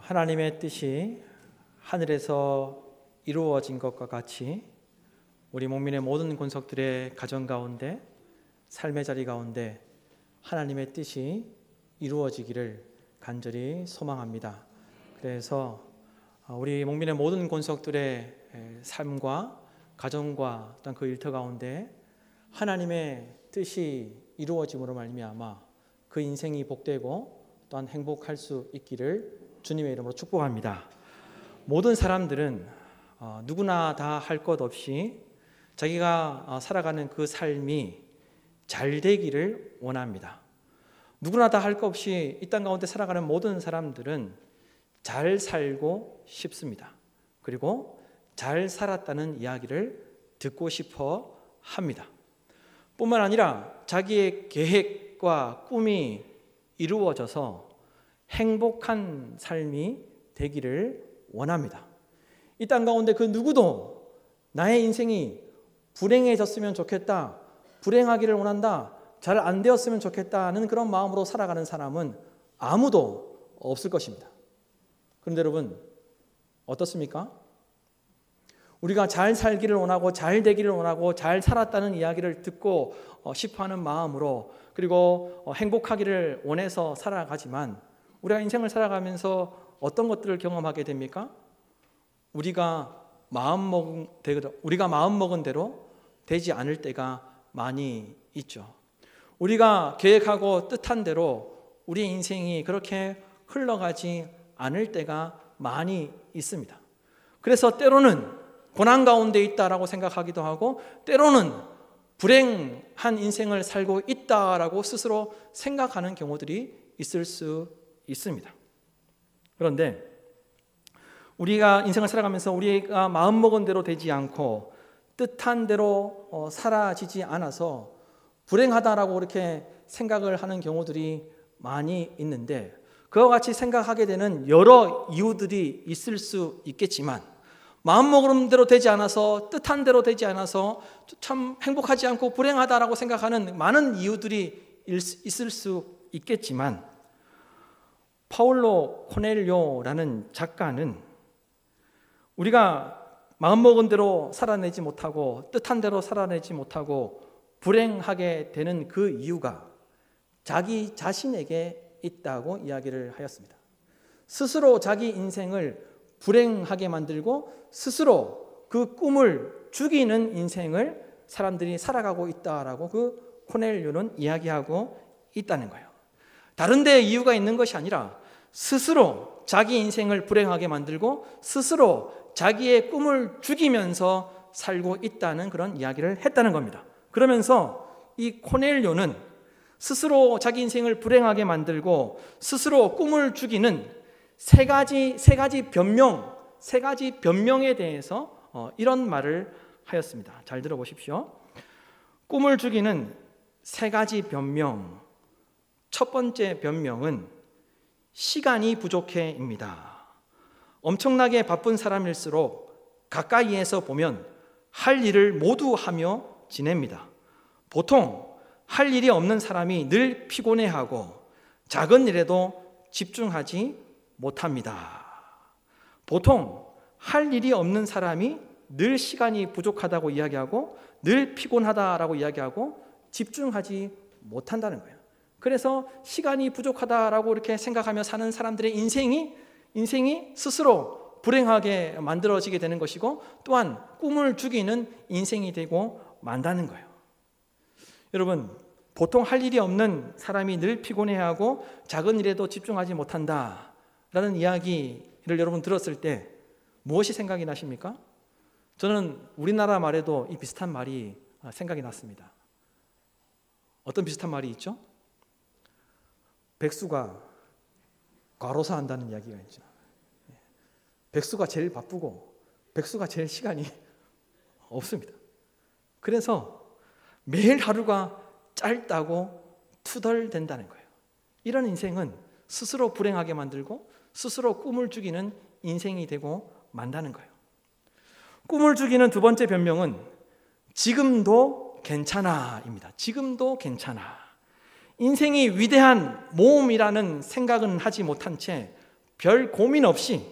하나님의 뜻이 하늘에서 이루어진 것과 같이 우리 목민의 모든 권속들의 가정 가운데, 삶의 자리 가운데 하나님의 뜻이 이루어지기를 간절히 소망합니다. 그래서 우리 목민의 모든 권속들의 삶과 가정과 또한 그 일터 가운데 하나님의 뜻이 이루어짐으로 말미암아 그 인생이 복되고 또한 행복할 수 있기를 주님의 이름으로 축복합니다. 모든 사람들은 누구나 다 할 것 없이 자기가 살아가는 그 삶이 잘 되기를 원합니다. 누구나 다 할 것 없이 이 땅 가운데 살아가는 모든 사람들은 잘 살고 싶습니다. 그리고 잘 살았다는 이야기를 듣고 싶어 합니다. 뿐만 아니라 자기의 계획과 꿈이 이루어져서 행복한 삶이 되기를 원합니다. 이 땅 가운데 그 누구도 나의 인생이 불행해졌으면 좋겠다, 불행하기를 원한다, 잘 안 되었으면 좋겠다는 그런 마음으로 살아가는 사람은 아무도 없을 것입니다. 그런데 여러분, 어떻습니까? 우리가 잘 살기를 원하고 잘 되기를 원하고 잘 살았다는 이야기를 듣고 싶어하는 마음으로, 그리고 행복하기를 원해서 살아가지만 우리가 인생을 살아가면서 어떤 것들을 경험하게 됩니까? 우리가 마음먹은 대로 되지 않을 때가 많이 있죠. 우리가 계획하고 뜻한 대로 우리 인생이 그렇게 흘러가지 않을 때가 많이 있습니다. 그래서 때로는 고난 가운데 있다라고 생각하기도 하고, 때로는 불행한 인생을 살고 있다라고 스스로 생각하는 경우들이 있을 수 있습니다. 그런데 우리가 인생을 살아가면서 우리가 마음먹은 대로 되지 않고 뜻한 대로 살아지지 않아서 불행하다라고 그렇게 생각을 하는 경우들이 많이 있는데, 그와 같이 생각하게 되는 여러 이유들이 있을 수 있겠지만, 마음먹은 대로 되지 않아서, 뜻한 대로 되지 않아서 참 행복하지 않고 불행하다라고 생각하는 많은 이유들이 있을 수 있겠지만, 파울로 코넬료라는 작가는 우리가 마음먹은 대로 살아내지 못하고 뜻한 대로 살아내지 못하고 불행하게 되는 그 이유가 자기 자신에게 있다고 이야기를 하였습니다. 스스로 자기 인생을 불행하게 만들고 스스로 그 꿈을 죽이는 인생을 사람들이 살아가고 있다라고 그 코넬료는 이야기하고 있다는 거예요. 다른 데 이유가 있는 것이 아니라 스스로 자기 인생을 불행하게 만들고 스스로 자기의 꿈을 죽이면서 살고 있다는 그런 이야기를 했다는 겁니다. 그러면서 이 코넬료는 스스로 자기 인생을 불행하게 만들고 스스로 꿈을 죽이는 세 가지 변명에 대해서 이런 말을 하였습니다. 잘 들어보십시오. 꿈을 죽이는 세 가지 변명. 첫 번째 변명은 시간이 부족해입니다. 엄청나게 바쁜 사람일수록 가까이에서 보면 할 일을 모두 하며 지냅니다. 보통 할 일이 없는 사람이 늘 피곤해하고 작은 일에도 집중하지 못합니다. 보통 할 일이 없는 사람이 늘 시간이 부족하다고 이야기하고 늘 피곤하다라고 이야기하고 집중하지 못한다는 거예요. 그래서 시간이 부족하다라고 이렇게 생각하며 사는 사람들의 인생이 스스로 불행하게 만들어지게 되는 것이고, 또한 꿈을 죽이는 인생이 되고 만다는 거예요. 여러분, 보통 할 일이 없는 사람이 늘 피곤해하고 작은 일에도 집중하지 못한다라는 이야기를 여러분 들었을 때 무엇이 생각이 나십니까? 저는 우리나라 말에도 이 비슷한 말이 생각이 났습니다. 어떤 비슷한 말이 있죠? 백수가 과로사 한다는 이야기가 있죠. 백수가 제일 바쁘고 백수가 제일 시간이 없습니다. 그래서 매일 하루가 짧다고 투덜댄다는 거예요. 이런 인생은 스스로 불행하게 만들고 스스로 꿈을 죽이는 인생이 되고 만다는 거예요. 꿈을 죽이는 두 번째 변명은 지금도 괜찮아입니다. 지금도 괜찮아. 인생이 위대한 모험이라는 생각은 하지 못한 채 별 고민 없이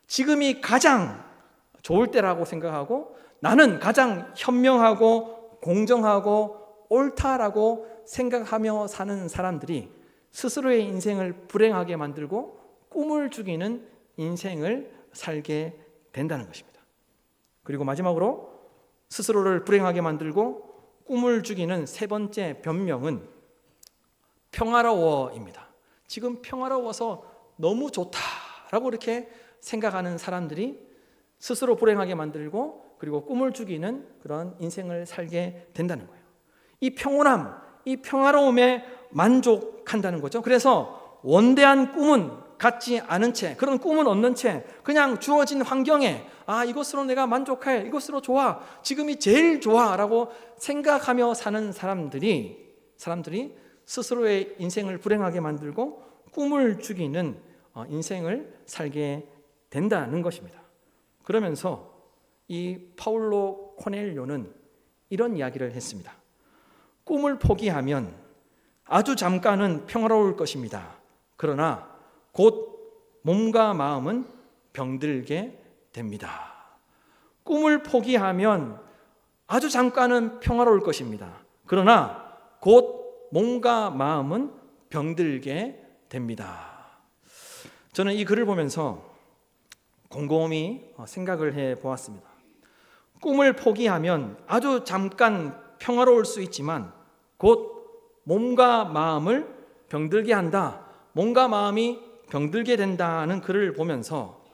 지금이 가장 좋을 때라고 생각하고 나는 가장 현명하고 공정하고 옳다라고 생각하며 사는 사람들이 스스로의 인생을 불행하게 만들고 꿈을 죽이는 인생을 살게 된다는 것입니다. 그리고 마지막으로 스스로를 불행하게 만들고 꿈을 죽이는 세 번째 변명은 평화로워입니다. 지금 평화로워서 너무 좋다라고 이렇게 생각하는 사람들이 스스로 불행하게 만들고 그리고 꿈을 죽이는 그런 인생을 살게 된다는 거예요. 이 평온함, 이 평화로움에 만족한다는 거죠. 그래서 원대한 꿈은 갖지 않은 채, 그런 꿈은 없는 채 그냥 주어진 환경에 이것으로 내가 만족해, 이것으로 좋아, 지금이 제일 좋아라고 생각하며 사는 사람들이 스스로의 인생을 불행하게 만들고 꿈을 죽이는 인생을 살게 된다는 것입니다. 그러면서 이 파울로 코넬료는 이런 이야기를 했습니다. 꿈을 포기하면 아주 잠깐은 평화로울 것입니다. 그러나 곧 몸과 마음은 병들게 됩니다. 꿈을 포기하면 아주 잠깐은 평화로울 것입니다. 그러나 곧 몸과 마음은 병들게 됩니다. 저는 이 글을 보면서 곰곰이 생각을 해보았습니다. 꿈을 포기하면 아주 잠깐 평화로울 수 있지만 곧 몸과 마음을 병들게 한다. 몸과 마음이 병들게 된다는 글을 보면서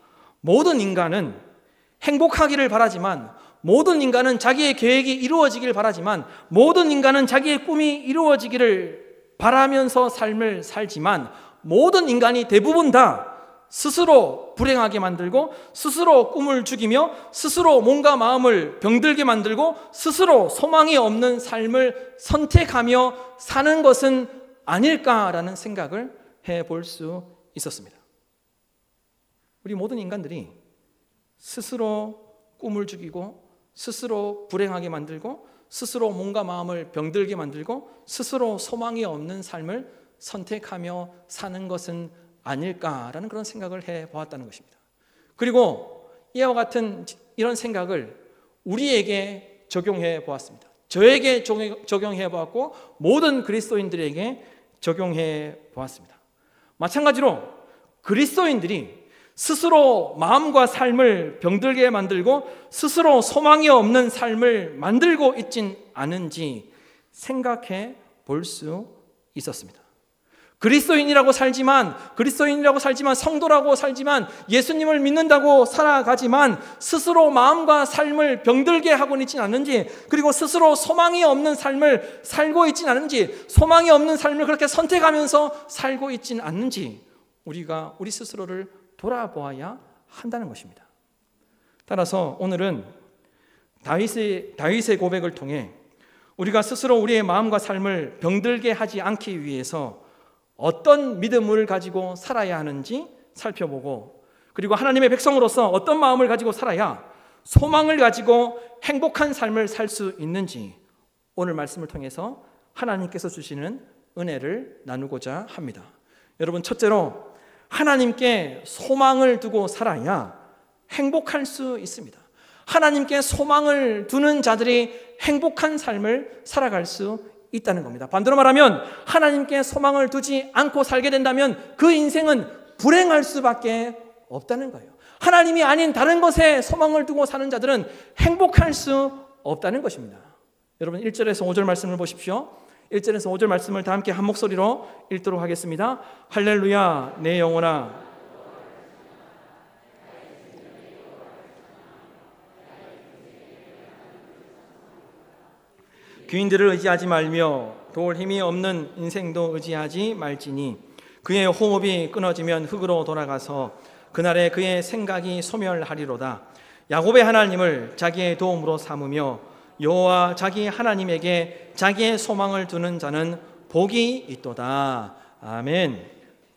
모든 인간은 행복하기를 바라지만, 모든 인간은 자기의 계획이 이루어지길 바라지만, 모든 인간은 자기의 꿈이 이루어지기를 바라면서 삶을 살지만, 모든 인간이 대부분 다 스스로 불행하게 만들고 스스로 꿈을 죽이며 스스로 몸과 마음을 병들게 만들고 스스로 소망이 없는 삶을 선택하며 사는 것은 아닐까라는 생각을 해볼 수 있었습니다. 우리 모든 인간들이 스스로 꿈을 죽이고 스스로 불행하게 만들고 스스로 몸과 마음을 병들게 만들고 스스로 소망이 없는 삶을 선택하며 사는 것은 아닐까라는 그런 생각을 해보았다는 것입니다. 그리고 이와 같은 이런 생각을 우리에게 적용해 보았습니다. 저에게 적용해 보았고 모든 그리스도인들에게 적용해 보았습니다. 마찬가지로 그리스도인들이 스스로 마음과 삶을 병들게 만들고 스스로 소망이 없는 삶을 만들고 있진 않은지 생각해 볼 수 있었습니다. 그리스도인이라고 살지만 성도라고 살지만 예수님을 믿는다고 살아가지만 스스로 마음과 삶을 병들게 하고 있진 않는지, 그리고 스스로 소망이 없는 삶을 살고 있진 않는지, 소망이 없는 삶을 그렇게 선택하면서 살고 있진 않는지 우리가 우리 스스로를 돌아보아야 한다는 것입니다. 따라서 오늘은 다윗의 고백을 통해 우리가 스스로 우리의 마음과 삶을 병들게 하지 않기 위해서 어떤 믿음을 가지고 살아야 하는지 살펴보고, 그리고 하나님의 백성으로서 어떤 마음을 가지고 살아야 소망을 가지고 행복한 삶을 살 수 있는지 오늘 말씀을 통해서 하나님께서 주시는 은혜를 나누고자 합니다. 여러분, 첫째로 하나님께 소망을 두고 살아야 행복할 수 있습니다. 하나님께 소망을 두는 자들이 행복한 삶을 살아갈 수 있다는 겁니다. 반대로 말하면 하나님께 소망을 두지 않고 살게 된다면 그 인생은 불행할 수밖에 없다는 거예요. 하나님이 아닌 다른 것에 소망을 두고 사는 자들은 행복할 수 없다는 것입니다. 여러분, 1절에서 5절 말씀을 보십시오. 1절에서 5절 말씀을 다 함께 한 목소리로 읽도록 하겠습니다. 할렐루야 내 영혼아 귀인들을 의지하지 말며 도울 힘이 없는 인생도 의지하지 말지니 그의 호흡이 끊어지면 흙으로 돌아가서 그날에 그의 생각이 소멸하리로다. 야곱의 하나님을 자기의 도움으로 삼으며 여호와 자기 하나님에게 자기의 소망을 두는 자는 복이 있도다. 아멘.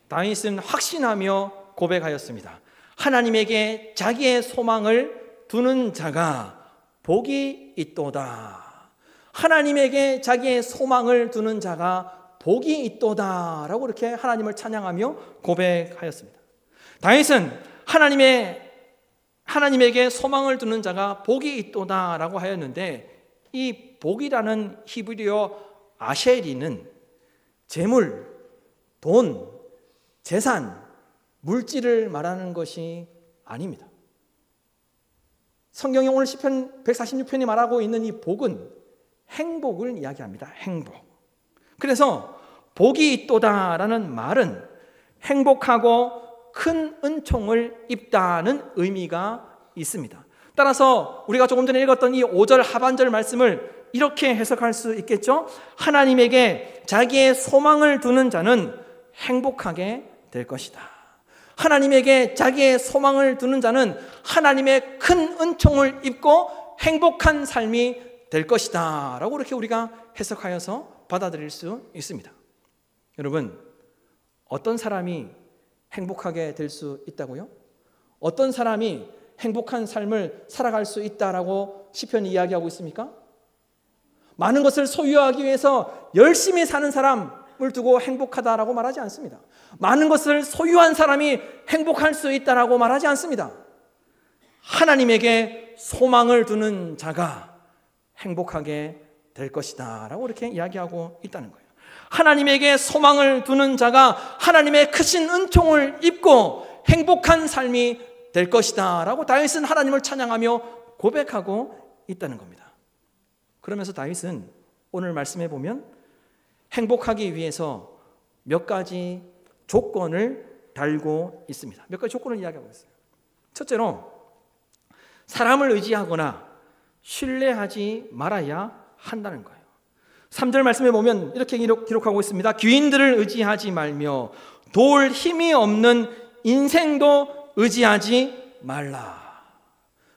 다윗은 확신하며 고백하였습니다. 하나님에게 자기의 소망을 두는 자가 복이 있도다. 하나님에게 자기의 소망을 두는 자가 복이 있도다 라고 이렇게 하나님을 찬양하며 고백하였습니다. 다윗은 하나님에게 소망을 두는 자가 복이 있도다라고 하였는데, 이 복이라는 히브리어 아쉐리는 재물, 돈, 재산, 물질을 말하는 것이 아닙니다. 성경이 오늘 시편 146편이 말하고 있는 이 복은 행복을 이야기합니다. 행복. 그래서 복이 있도다라는 말은 행복하고 큰 은총을 입다는 의미가 있습니다. 따라서 우리가 조금 전에 읽었던 이 5절 하반절 말씀을 이렇게 해석할 수 있겠죠? 하나님에게 자기의 소망을 두는 자는 행복하게 될 것이다. 하나님에게 자기의 소망을 두는 자는 하나님의 큰 은총을 입고 행복한 삶이 될 것이다 라고 이렇게 우리가 해석하여서 받아들일 수 있습니다. 여러분, 어떤 사람이 행복하게 될 수 있다고요? 어떤 사람이 행복한 삶을 살아갈 수 있다라고 시편이 이야기하고 있습니까? 많은 것을 소유하기 위해서 열심히 사는 사람을 두고 행복하다라고 말하지 않습니다. 많은 것을 소유한 사람이 행복할 수 있다라고 말하지 않습니다. 하나님에게 소망을 두는 자가 행복하게 될 것이다 라고 이렇게 이야기하고 있다는 거예요. 하나님에게 소망을 두는 자가 하나님의 크신 은총을 입고 행복한 삶이 될 것이다 라고 다윗은 하나님을 찬양하며 고백하고 있다는 겁니다. 그러면서 다윗은 오늘 말씀해 보면 행복하기 위해서 몇 가지 조건을 달고 있습니다. 몇 가지 조건을 이야기하고 있어요. 첫째로, 사람을 의지하거나 신뢰하지 말아야 한다는 거예요. 3절 말씀에 보면 이렇게 기록하고 있습니다. 귀인들을 의지하지 말며 도울 힘이 없는 인생도 의지하지 말라.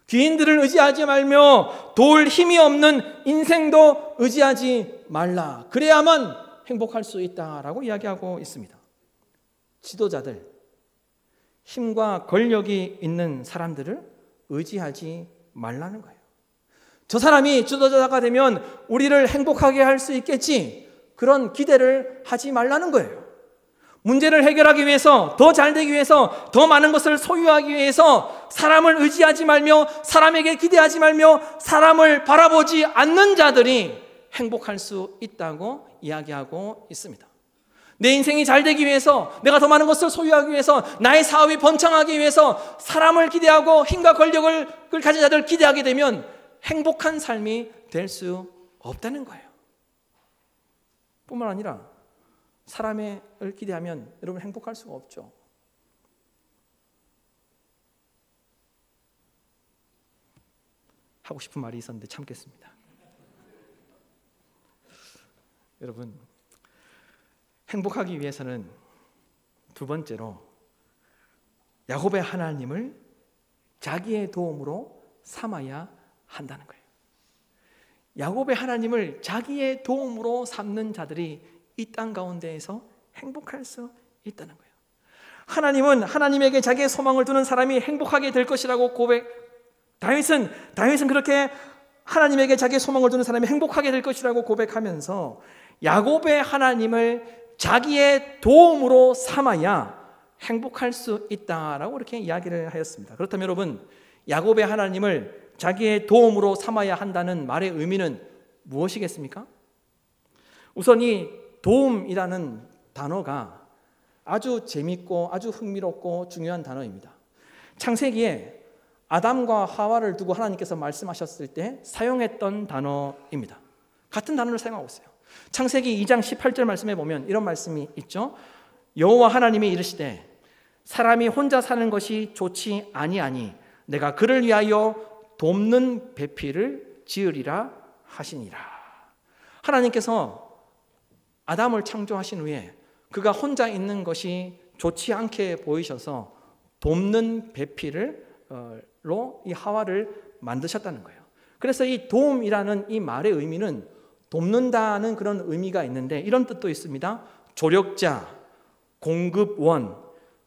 귀인들을 의지하지 말며 도울 힘이 없는 인생도 의지하지 말라. 그래야만 행복할 수 있다라고 이야기하고 있습니다. 지도자들, 힘과 권력이 있는 사람들을 의지하지 말라는 거예요. 저 사람이 지도자가 되면 우리를 행복하게 할 수 있겠지, 그런 기대를 하지 말라는 거예요. 문제를 해결하기 위해서, 더 잘 되기 위해서, 더 많은 것을 소유하기 위해서 사람을 의지하지 말며 사람에게 기대하지 말며 사람을 바라보지 않는 자들이 행복할 수 있다고 이야기하고 있습니다. 내 인생이 잘 되기 위해서, 내가 더 많은 것을 소유하기 위해서, 나의 사업이 번창하기 위해서 사람을 기대하고 힘과 권력을 가진 자들을 기대하게 되면 행복한 삶이 될 수 없다는 거예요. 뿐만 아니라 사람을 기대하면 여러분 행복할 수가 없죠. 하고 싶은 말이 있었는데 참겠습니다. 여러분, 행복하기 위해서는 두 번째로 야곱의 하나님을 자기의 도움으로 삼아야 한다는 거예요. 야곱의 하나님을 자기의 도움으로 삼는 자들이 이 땅 가운데에서 행복할 수 있다는 거예요. 하나님은 하나님에게 자기의 소망을 두는 사람이 행복하게 될 것이라고 다윗은 그렇게 하나님에게 자기의 소망을 두는 사람이 행복하게 될 것이라고 고백하면서 야곱의 하나님을 자기의 도움으로 삼아야 행복할 수 있다라고 이렇게 이야기를 하였습니다. 그렇다면 여러분, 야곱의 하나님을 자기의 도움으로 삼아야 한다는 말의 의미는 무엇이겠습니까? 우선 이 도움이라는 단어가 아주 재밌고 아주 흥미롭고 중요한 단어입니다. 창세기에 아담과 하와를 두고 하나님께서 말씀하셨을 때 사용했던 단어입니다. 같은 단어를 사용하고 있어요. 창세기 2장 18절 말씀에 보면 이런 말씀이 있죠. 여호와 하나님이 이르시되 사람이 혼자 사는 것이 좋지 아니하니 내가 그를 위하여 돕는 배필을 지으리라 하시니라. 하나님께서 아담을 창조하신 후에 그가 혼자 있는 것이 좋지 않게 보이셔서 돕는 배필로 이 하와를 만드셨다는 거예요. 그래서 이 도움이라는 이 말의 의미는 돕는다는 그런 의미가 있는데 이런 뜻도 있습니다. 조력자, 공급원,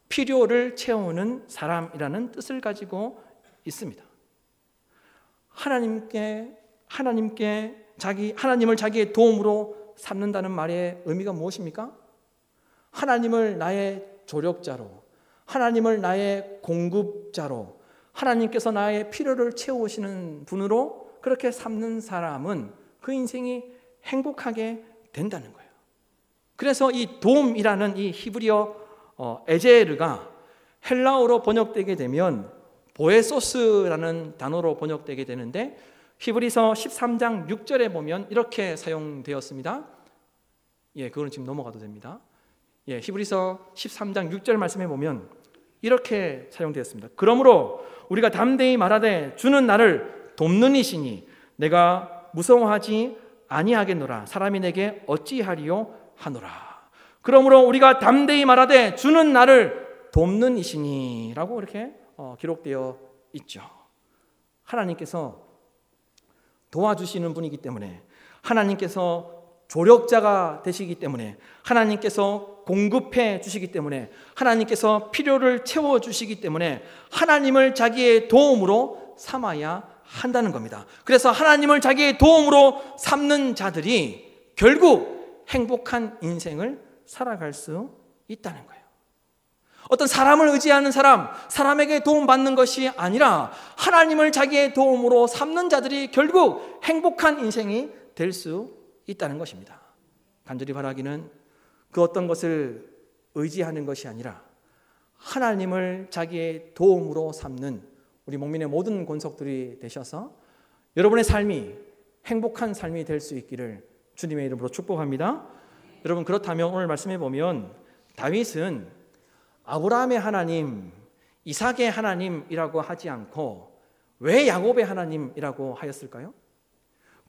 필요를 채우는 사람이라는 뜻을 가지고 있습니다. 하나님을 자기의 도움으로 삼는다는 말의 의미가 무엇입니까? 하나님을 나의 조력자로, 하나님을 나의 공급자로, 하나님께서 나의 필요를 채우시는 분으로 그렇게 삼는 사람은 그 인생이 행복하게 된다는 거예요. 그래서 이 돔이라는 이 히브리어 에제르가 헬라어로 번역되게 되면 보에소스라는 단어로 번역되게 되는데, 히브리서 13장 6절에 보면 이렇게 사용되었습니다. 그거는 지금 넘어가도 됩니다. 히브리서 13장 6절 말씀해 보면 이렇게 사용되었습니다. 그러므로 우리가 담대히 말하되 주는 나를 돕는 이시니 내가 무서워하지 아니하겠노라. 사람이 내게 어찌하리요 하노라. 그러므로 우리가 담대히 말하되 주는 나를 돕는 이시니 라고 이렇게 기록되어 있죠. 하나님께서 도와주시는 분이기 때문에, 하나님께서 조력자가 되시기 때문에, 하나님께서 공급해 주시기 때문에, 하나님께서 필요를 채워주시기 때문에 하나님을 자기의 도움으로 삼아야 한다는 겁니다. 그래서 하나님을 자기의 도움으로 삼는 자들이 결국 행복한 인생을 살아갈 수 있다는 거예요. 어떤 사람을 의지하는 사람에게 도움받는 것이 아니라 하나님을 자기의 도움으로 삼는 자들이 결국 행복한 인생이 될 수 있다는 것입니다. 간절히 바라기는 그 어떤 것을 의지하는 것이 아니라 하나님을 자기의 도움으로 삼는 우리 목민의 모든 권속들이 되셔서 여러분의 삶이 행복한 삶이 될 수 있기를 주님의 이름으로 축복합니다. 여러분, 그렇다면 오늘 말씀해 보면 다윗은 아브라함의 하나님, 이삭의 하나님이라고 하지 않고 왜 야곱의 하나님이라고 하였을까요?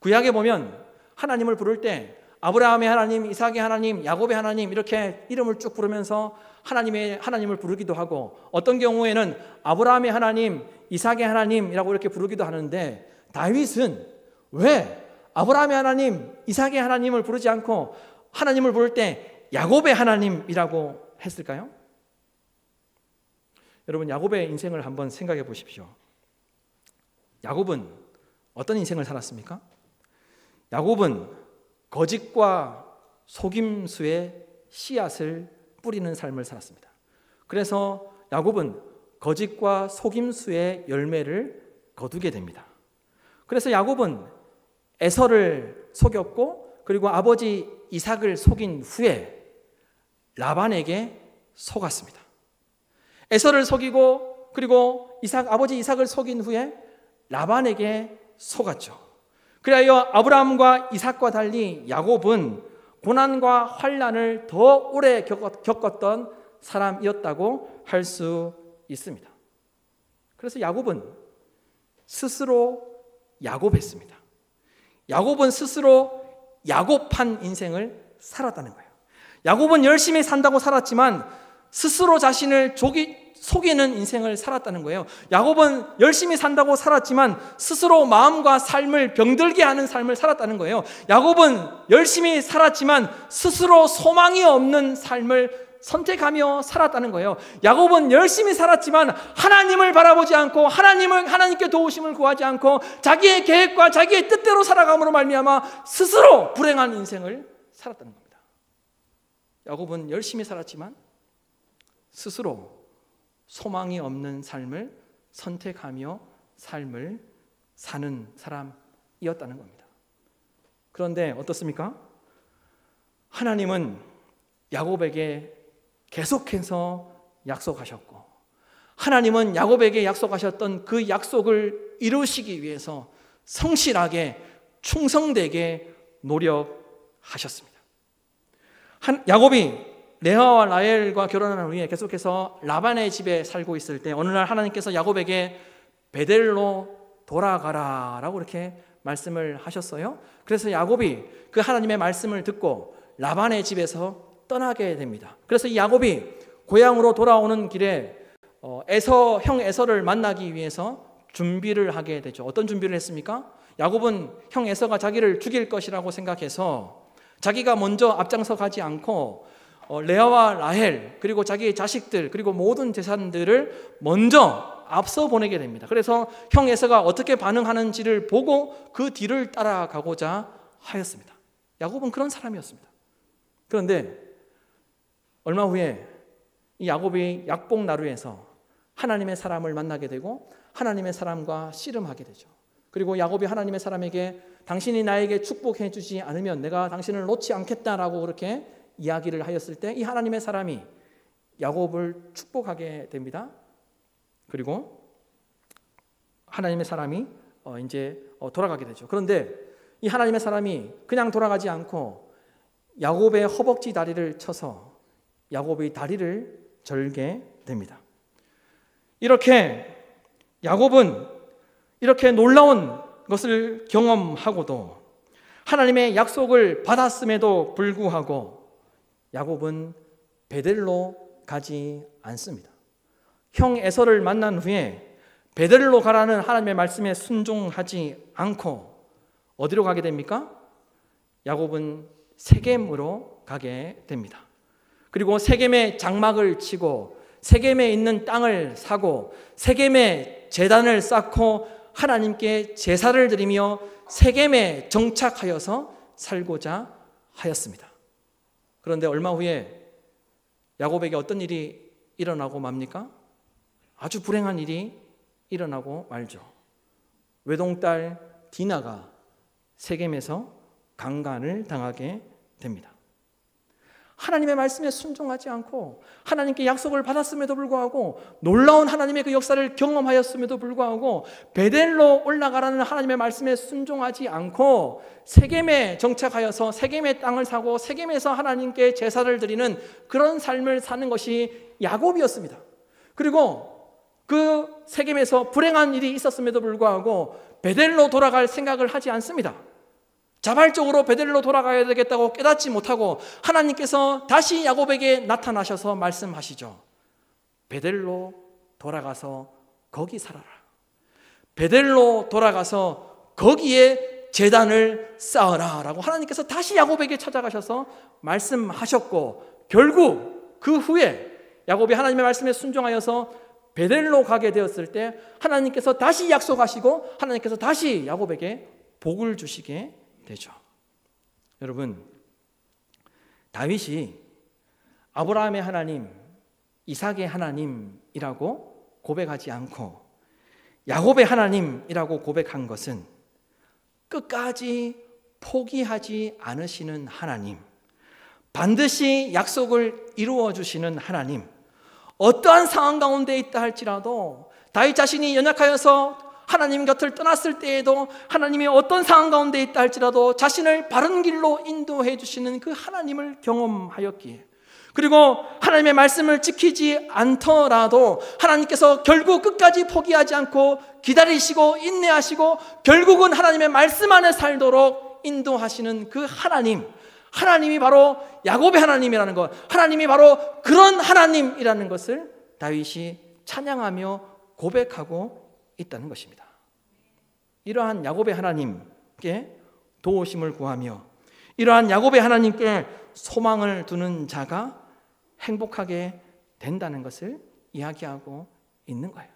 구약에 보면 하나님을 부를 때 아브라함의 하나님, 이삭의 하나님, 야곱의 하나님 이렇게 이름을 쭉 부르면서 하나님을 부르기도 하고, 어떤 경우에는 아브라함의 하나님, 이삭의 하나님이라고 이렇게 부르기도 하는데, 다윗은 왜 아브라함의 하나님, 이삭의 하나님을 부르지 않고 하나님을 부를 때 야곱의 하나님이라고 했을까요? 여러분, 야곱의 인생을 한번 생각해 보십시오. 야곱은 어떤 인생을 살았습니까? 야곱은 거짓과 속임수의 씨앗을 뿌리는 삶을 살았습니다. 그래서 야곱은 거짓과 속임수의 열매를 거두게 됩니다. 그래서 야곱은 에서를 속였고, 그리고 아버지 이삭을 속인 후에 라반에게 속았습니다. 에서를 속이고 그리고 아버지 이삭을 속인 후에 라반에게 속았죠. 그래야 아브라함과 이삭과 달리 야곱은 고난과 환난을 더 오래 겪었던 사람이었다고 할 수 있습니다. 그래서 야곱은 스스로 야곱했습니다. 야곱은 스스로 야곱한 인생을 살았다는 거예요. 야곱은 열심히 산다고 살았지만 스스로 자신을 속이는 인생을 살았다는 거예요. 야곱은 열심히 산다고 살았지만 스스로 마음과 삶을 병들게 하는 삶을 살았다는 거예요. 야곱은 열심히 살았지만 스스로 소망이 없는 삶을 선택하며 살았다는 거예요. 야곱은 열심히 살았지만 하나님을 바라보지 않고 하나님께 도우심을 구하지 않고 자기의 계획과 자기의 뜻대로 살아감으로 말미암아 스스로 불행한 인생을 살았다는 겁니다. 야곱은 열심히 살았지만 스스로 소망이 없는 삶을 선택하며 삶을 사는 사람이었다는 겁니다. 그런데 어떻습니까? 하나님은 야곱에게 계속해서 약속하셨고, 하나님은 야곱에게 약속하셨던 그 약속을 이루시기 위해서 성실하게 충성되게 노력하셨습니다. 야곱이 레아와 라헬과 결혼한 후에 계속해서 라반의 집에 살고 있을 때 어느 날 하나님께서 야곱에게 베델로 돌아가라 라고 이렇게 말씀을 하셨어요. 그래서 야곱이 그 하나님의 말씀을 듣고 라반의 집에서 떠나게 됩니다. 그래서 이 야곱이 고향으로 돌아오는 길에 형 에서를 만나기 위해서 준비를 하게 되죠. 어떤 준비를 했습니까? 야곱은 형 에서가 자기를 죽일 것이라고 생각해서 자기가 먼저 앞장서 가지 않고 레아와 라헬 그리고 자기의 자식들 그리고 모든 재산들을 먼저 앞서 보내게 됩니다. 그래서 형 에서가 어떻게 반응하는지를 보고 그 뒤를 따라가고자 하였습니다. 야곱은 그런 사람이었습니다. 그런데 얼마 후에 이 야곱이 약복 나루에서 하나님의 사람을 만나게 되고 하나님의 사람과 씨름하게 되죠. 그리고 야곱이 하나님의 사람에게 당신이 나에게 축복해 주지 않으면 내가 당신을 놓지 않겠다라고 그렇게 이야기를 하였을 때 이 하나님의 사람이 야곱을 축복하게 됩니다. 그리고 하나님의 사람이 이제 돌아가게 되죠. 그런데 이 하나님의 사람이 그냥 돌아가지 않고 야곱의 허벅지 다리를 쳐서 야곱의 다리를 절게 됩니다. 이렇게 야곱은 이렇게 놀라운 것을 경험하고도 하나님의 약속을 받았음에도 불구하고 야곱은 베델로 가지 않습니다. 형 에서를 만난 후에 베델로 가라는 하나님의 말씀에 순종하지 않고 어디로 가게 됩니까? 야곱은 세겜으로 가게 됩니다. 그리고 세겜에 장막을 치고 세겜에 있는 땅을 사고 세겜에 제단을 쌓고 하나님께 제사를 드리며 세겜에 정착하여서 살고자 하였습니다. 그런데 얼마 후에 야곱에게 어떤 일이 일어나고 맙니까? 아주 불행한 일이 일어나고 말죠. 외동딸 디나가 세겜에서 강간을 당하게 됩니다. 하나님의 말씀에 순종하지 않고 하나님께 약속을 받았음에도 불구하고 놀라운 하나님의 그 역사를 경험하였음에도 불구하고 베델로 올라가라는 하나님의 말씀에 순종하지 않고 세겜에 정착하여서 세겜의 땅을 사고 세겜에서 하나님께 제사를 드리는 그런 삶을 사는 것이 야곱이었습니다. 그리고 그 세겜에서 불행한 일이 있었음에도 불구하고 베델로 돌아갈 생각을 하지 않습니다. 자발적으로 베델로 돌아가야 되겠다고 깨닫지 못하고 하나님께서 다시 야곱에게 나타나셔서 말씀하시죠. 베델로 돌아가서 거기 살아라. 베델로 돌아가서 거기에 제단을 쌓아라 라고 하나님께서 다시 야곱에게 찾아가셔서 말씀하셨고 결국 그 후에 야곱이 하나님의 말씀에 순종하여서 베델로 가게 되었을 때 하나님께서 다시 약속하시고 하나님께서 다시 야곱에게 복을 주시게 되죠. 여러분, 다윗이 아브라함의 하나님, 이삭의 하나님이라고 고백하지 않고 야곱의 하나님이라고 고백한 것은 끝까지 포기하지 않으시는 하나님, 반드시 약속을 이루어 주시는 하나님, 어떠한 상황 가운데 있다 할지라도 다윗 자신이 연약하여서 하나님 곁을 떠났을 때에도 하나님이 어떤 상황 가운데 있다 할지라도 자신을 바른 길로 인도해 주시는 그 하나님을 경험하였기에, 그리고 하나님의 말씀을 지키지 않더라도 하나님께서 결국 끝까지 포기하지 않고 기다리시고 인내하시고 결국은 하나님의 말씀 안에 살도록 인도하시는 그 하나님, 하나님이 바로 야곱의 하나님이라는 것, 하나님이 바로 그런 하나님이라는 것을 다윗이 찬양하며 고백하고 있다는 것입니다. 이러한 야곱의 하나님께 도우심을 구하며 이러한 야곱의 하나님께 소망을 두는 자가 행복하게 된다는 것을 이야기하고 있는 거예요.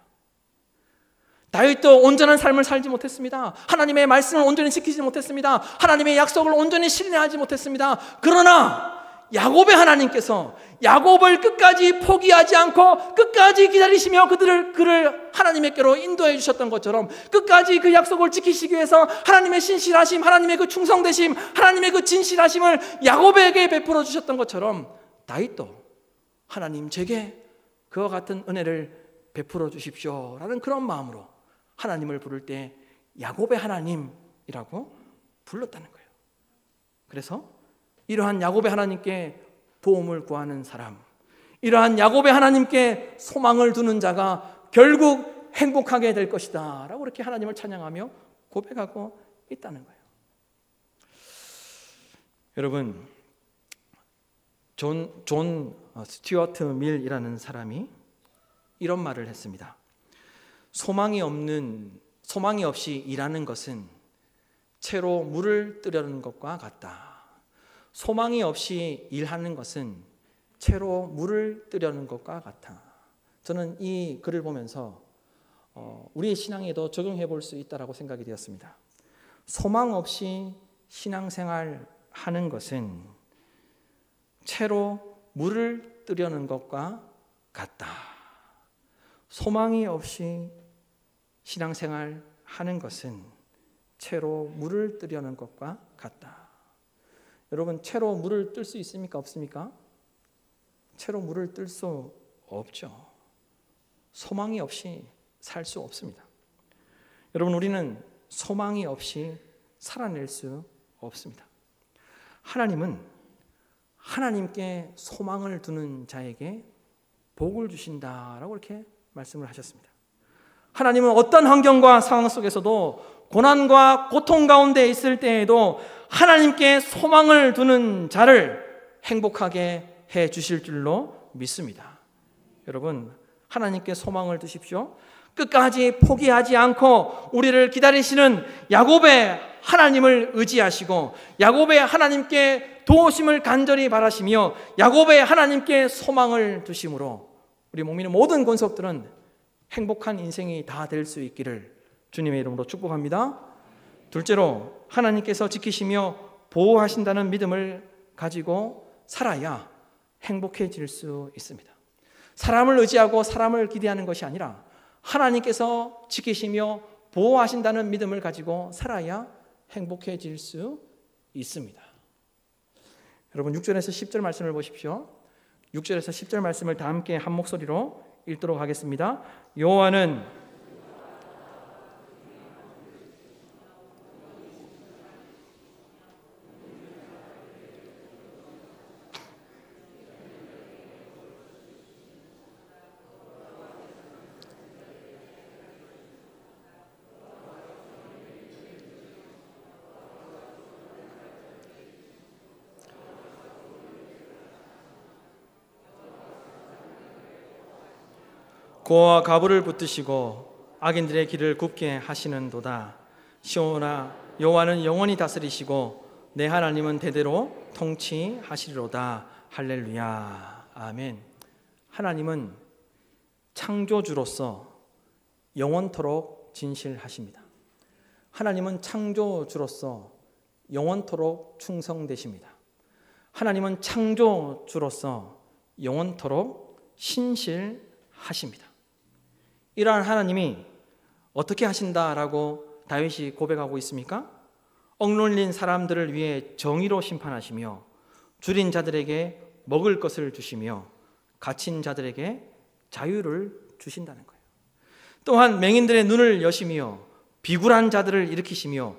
다윗도 온전한 삶을 살지 못했습니다. 하나님의 말씀을 온전히 지키지 못했습니다. 하나님의 약속을 온전히 신뢰하지 못했습니다. 그러나 야곱의 하나님께서 야곱을 끝까지 포기하지 않고 끝까지 기다리시며 그를 하나님께로 인도해 주셨던 것처럼 끝까지 그 약속을 지키시기 위해서 하나님의 신실하심, 하나님의 그 충성되심, 하나님의 그 진실하심을 야곱에게 베풀어 주셨던 것처럼 다윗도 하나님 제게 그와 같은 은혜를 베풀어 주십시오 라는 그런 마음으로 하나님을 부를 때 야곱의 하나님이라고 불렀다는 거예요. 그래서 이러한 야곱의 하나님께 도움을 구하는 사람, 이러한 야곱의 하나님께 소망을 두는 자가 결국 행복하게 될 것이다 라고 이렇게 하나님을 찬양하며 고백하고 있다는 거예요. 여러분, 존 스튜어트 밀이라는 사람이 이런 말을 했습니다. 소망이 없이 일하는 것은 채로 물을 뜨려는 것과 같다. 소망이 없이 일하는 것은 채로 물을 뜨려는 것과 같아. 저는 이 글을 보면서 우리의 신앙에도 적용해 볼 수 있다고 생각이 되었습니다. 소망 없이 신앙생활 하는 것은 채로 물을 뜨려는 것과 같다. 소망이 없이 신앙생활 하는 것은 채로 물을 뜨려는 것과 같다. 여러분, 채로 물을 뜰 수 있습니까? 없습니까? 채로 물을 뜰 수 없죠. 소망이 없이 살 수 없습니다. 여러분, 우리는 소망이 없이 살아낼 수 없습니다. 하나님은 하나님께 소망을 두는 자에게 복을 주신다라고 이렇게 말씀을 하셨습니다. 하나님은 어떤 환경과 상황 속에서도 고난과 고통 가운데 있을 때에도 하나님께 소망을 두는 자를 행복하게 해 주실 줄로 믿습니다. 여러분, 하나님께 소망을 두십시오. 끝까지 포기하지 않고 우리를 기다리시는 야곱의 하나님을 의지하시고 야곱의 하나님께 도우심을 간절히 바라시며 야곱의 하나님께 소망을 두심으로 우리 목민의 모든 권속들은 행복한 인생이 다 될 수 있기를 주님의 이름으로 축복합니다. 둘째로, 하나님께서 지키시며 보호하신다는 믿음을 가지고 살아야 행복해질 수 있습니다. 사람을 의지하고 사람을 기대하는 것이 아니라 하나님께서 지키시며 보호하신다는 믿음을 가지고 살아야 행복해질 수 있습니다. 여러분, 6절에서 10절 말씀을 보십시오. 6절에서 10절 말씀을 다 함께 한 목소리로 읽도록 하겠습니다. 여호와는 고아와 가부를 붙드시고 악인들의 길을 굽게 하시는도다. 시온아, 여호와는 영원히 다스리시고 내 하나님은 대대로 통치하시리로다. 할렐루야. 아멘. 하나님은 창조주로서 영원토록 진실하십니다. 하나님은 창조주로서 영원토록 충성되십니다. 하나님은 창조주로서 영원토록 신실하십니다. 이러한 하나님이 어떻게 하신다라고 다윗이 고백하고 있습니까? 억눌린 사람들을 위해 정의로 심판하시며 줄인 자들에게 먹을 것을 주시며 갇힌 자들에게 자유를 주신다는 거예요. 또한 맹인들의 눈을 여시며 비굴한 자들을 일으키시며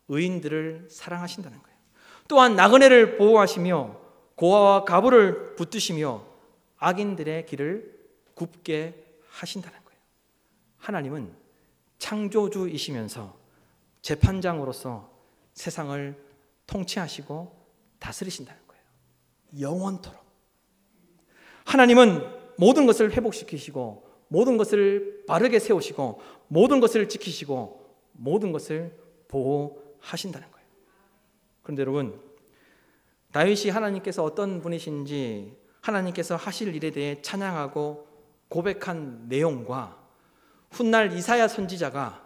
의인들을 사랑하신다는 거예요. 또한 나그네를 보호하시며 고아와 가부를 붙드시며 악인들의 길을 굽게 하신다는 거예요. 하나님은 창조주이시면서 재판장으로서 세상을 통치하시고 다스리신다는 거예요. 영원토록. 하나님은 모든 것을 회복시키시고 모든 것을 바르게 세우시고 모든 것을 지키시고 모든 것을 보호하신다는 거예요. 그런데 여러분, 다윗이 하나님께서 어떤 분이신지 하나님께서 하실 일에 대해 찬양하고 고백한 내용과 훗날 이사야 선지자가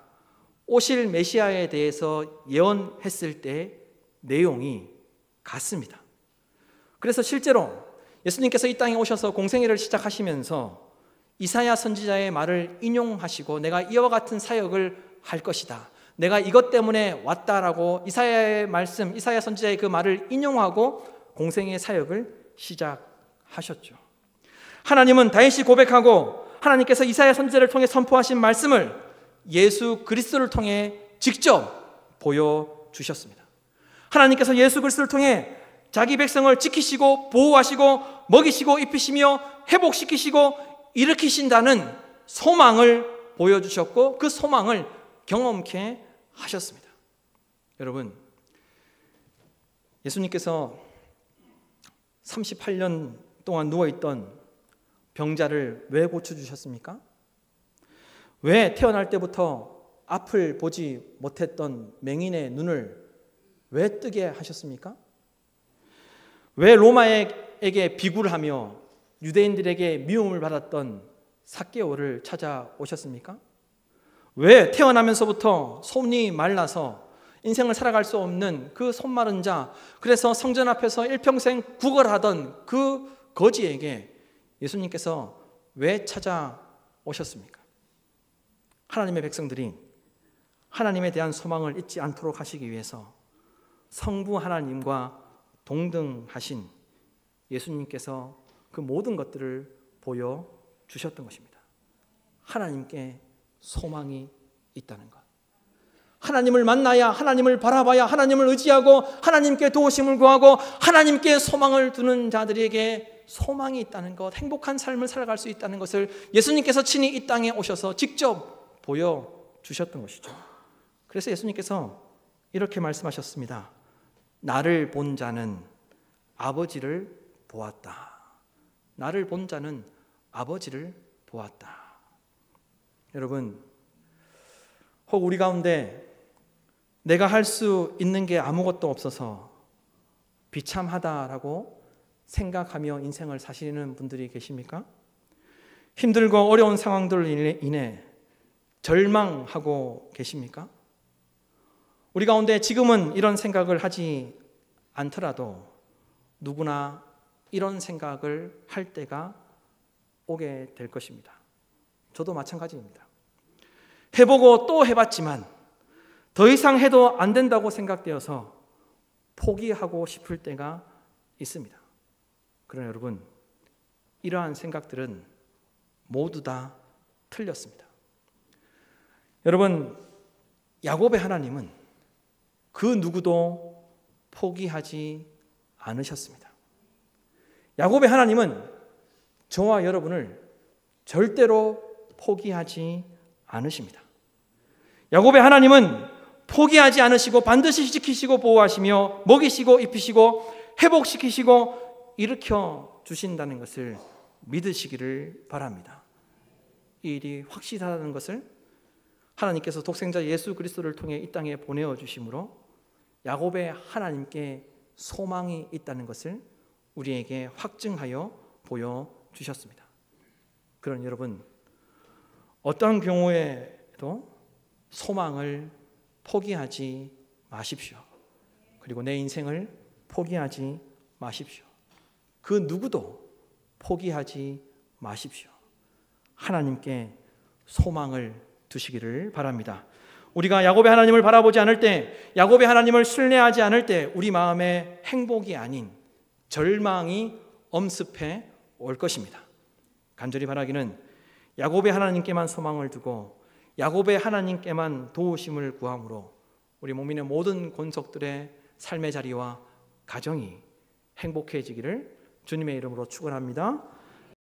오실 메시아에 대해서 예언했을 때 내용이 같습니다. 그래서 실제로 예수님께서 이 땅에 오셔서 공생애를 시작하시면서 이사야 선지자의 말을 인용하시고 내가 이와 같은 사역을 할 것이다, 내가 이것 때문에 왔다라고 이사야의 말씀, 이사야 선지자의 그 말을 인용하고 공생애 사역을 시작하셨죠. 하나님은 다윗이 고백하고 하나님께서 이사야 선지자를 통해 선포하신 말씀을 예수 그리스도를 통해 직접 보여주셨습니다. 하나님께서 예수 그리스도를 통해 자기 백성을 지키시고 보호하시고 먹이시고 입히시며 회복시키시고 일으키신다는 소망을 보여주셨고 그 소망을 경험케 하셨습니다. 여러분, 예수님께서 38년 동안 누워있던 병자를 왜 고쳐주셨습니까? 왜 태어날 때부터 앞을 보지 못했던 맹인의 눈을 왜 뜨게 하셨습니까? 왜 로마에게 비굴하며 유대인들에게 미움을 받았던 삭개오를 찾아오셨습니까? 왜 태어나면서부터 손이 말라서 인생을 살아갈 수 없는 그 손 마른 자, 그래서 성전 앞에서 일평생 구걸하던 그 거지에게 예수님께서 왜 찾아오셨습니까? 하나님의 백성들이 하나님에 대한 소망을 잊지 않도록 하시기 위해서 성부 하나님과 동등하신 예수님께서 그 모든 것들을 보여주셨던 것입니다. 하나님께 소망이 있다는 것. 하나님을 만나야, 하나님을 바라봐야, 하나님을 의지하고 하나님께 도우심을 구하고 하나님께 소망을 두는 자들에게 소망이 있다는 것, 행복한 삶을 살아갈 수 있다는 것을 예수님께서 친히 이 땅에 오셔서 직접 보여주셨던 것이죠. 그래서 예수님께서 이렇게 말씀하셨습니다. 나를 본 자는 아버지를 보았다. 나를 본 자는 아버지를 보았다. 여러분, 혹 우리 가운데 내가 할 수 있는 게 아무것도 없어서 비참하다라고 생각하며 인생을 사시는 분들이 계십니까? 힘들고 어려운 상황들로 인해 절망하고 계십니까? 우리 가운데 지금은 이런 생각을 하지 않더라도 누구나 이런 생각을 할 때가 오게 될 것입니다. 저도 마찬가지입니다. 해보고 또 해봤지만 더 이상 해도 안 된다고 생각되어서 포기하고 싶을 때가 있습니다. 그러나 여러분, 이러한 생각들은 모두 다 틀렸습니다. 여러분, 야곱의 하나님은 그 누구도 포기하지 않으셨습니다. 야곱의 하나님은 저와 여러분을 절대로 포기하지 않으십니다. 야곱의 하나님은 포기하지 않으시고 반드시 지키시고 보호하시며 먹이시고 입히시고 회복시키시고 일으켜 주신다는 것을 믿으시기를 바랍니다. 이 일이 확실하다는 것을 하나님께서 독생자 예수 그리스도를 통해 이 땅에 보내어 주심으로 야곱의 하나님께 소망이 있다는 것을 우리에게 확증하여 보여주셨습니다. 그런 여러분, 어떠한 경우에도 소망을 포기하지 마십시오. 그리고 내 인생을 포기하지 마십시오. 그 누구도 포기하지 마십시오. 하나님께 소망을 두시기를 바랍니다. 우리가 야곱의 하나님을 바라보지 않을 때, 야곱의 하나님을 신뢰하지 않을 때 우리 마음에 행복이 아닌 절망이 엄습해 올 것입니다. 간절히 바라기는 야곱의 하나님께만 소망을 두고 야곱의 하나님께만 도우심을 구함으로 우리 목민의 모든 권속들의 삶의 자리와 가정이 행복해지기를 주님의 이름으로 축원합니다.